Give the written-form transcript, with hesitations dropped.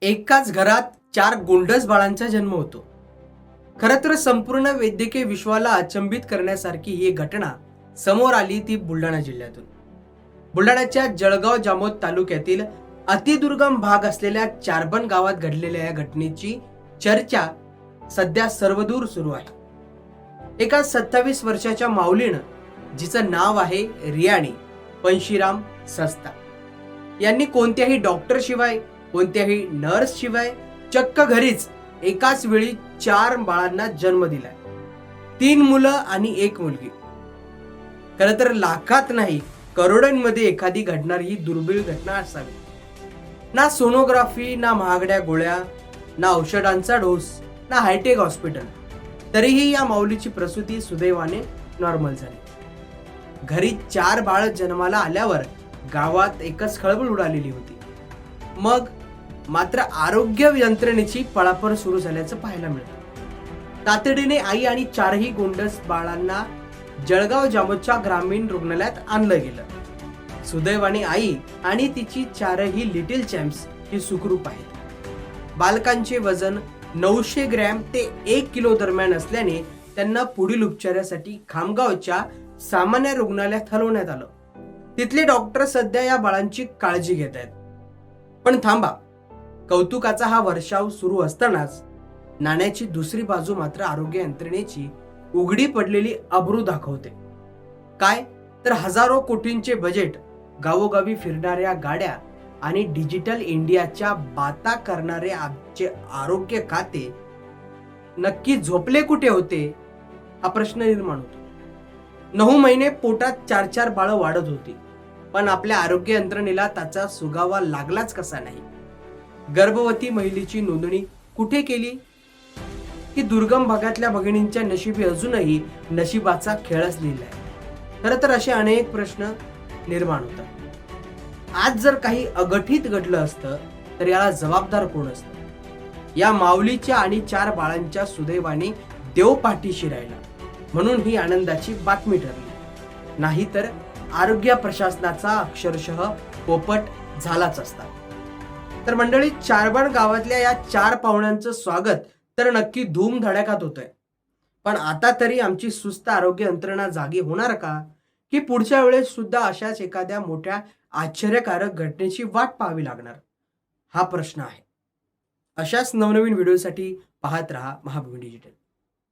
एकाच घरात 4 गोंडस बाळांचा जन्म होतो. खरं तर संपूर्ण वैद्यकीय विश्वाला अचंबित करण्यासारखी ही घटना समोर आली ती बुलढाणा जिल्ह्यातून. बुलढाण्याच्या जळगाव जामोद तालुक्यातील अतिदुर्गम भाग असलेल्या चारबन गावात घडलेल्या या घटनेची चर्चा सध्या सर्वदूर सुरू आहे. एका 27 वर्षाच्या माऊलीनं, जिचं नाव आहे रियाणी पंशीराम सस्ता, यांनी कोणत्याही डॉक्टर शिवाय, कोणत्याही नर्स शिवाय चक्क घरीच एकाच वेळी 4 बाळांना जन्म दिलाय. 3 मुलं आणि 1 मुलगी. खरं तर लाखात नाही करोडोंमध्ये एखादी घडणारी ही दुर्मिळ घटना असावी. ना सोनोग्राफी, ना महागड्या गोळ्या, ना औषधांचा डोस, ना हायटेक हॉस्पिटल, तरीही या माऊलीची प्रसूती सुदैवाने नॉर्मल झाली. घरी 4 बाळ जन्माला आल्यावर गावात एकच खळबळ उडालेली होती. मग मात्र आरोग्य यंत्रणेची पळापळ सुरू झाल्याचं पाहायला मिळतं. तातडीने आई आणि 4ही गोंडस बाळांना जळगाव जामोदच्या ग्रामीण रुग्णालयात आणलं गेलं. सुदैवाने आई आणि तिची 4ही लिटिल चॅम्प्स ही सुखरूप आहेत. बालकांचे वजन 900 ग्रॅम ते 1 किलो दरम्यान असल्याने त्यांना पुढील उपचारासाठी खामगावच्या सामान्य रुग्णालयात हलवण्यात आलं. तिथले डॉक्टर सध्या या बाळांची काळजी घेत आहेत. पण थांबा, कौतुकाचा हा वर्षाव सुरू असतानाच नाण्याची दुसरी बाजू मात्र आरोग्य यंत्रणेची उघडी पडलेली अब्रू दाखवते. काय तर हजारो कोटींचे बजेट, गावोगावी फिरणाऱ्या गाड्या आणि डिजिटल इंडियाच्या बाता करणारे आमचे आरोग्य खाते नक्की झोपले कुठे होते, हा प्रश्न निर्माण होतो. 9 महिने पोटात 4 बाळं वाढत होती, पण आपल्या आरोग्य यंत्रणेला त्याचा सुगावा लागलाच कसा नाही. गर्भवती महिलेची नोंदणी कुठे केली? की दुर्गम भागातल्या भगिनींच्या नशिबी अजूनही नशिबाचा खेळच लिहिलाय. खरं तर असे अनेक प्रश्न निर्माण होतात. आज जर काही अघटित घडलं असतं तर याला जबाबदार कोण असतं? या माऊलीच्या आणि 4 बाळांच्या सुदैवाने देव पाठीशी राहिला म्हणून ही आनंदाची बातमी ठरली. नाहीतर आरोग्य प्रशासनाचा अक्षरशः पोपट झालाच असता. तर मंडळी, चारबन गावातल्या या 4 पाहुण्यांचं स्वागत तर नक्की धूमधडाक्यात होतंय. पण आता तरी आमची सुस्त आरोग्य यंत्रणा जागी होणार का? की पुढच्या वेळेस सुद्धा अशाच एखाद्या मोठ्या आश्चर्यकारक घटनेची वाट पाहावी लागणार? हा प्रश्न आहे. अशाच नवनवीन व्हिडिओसाठी पाहत रहा महाभूमी डिजिटल.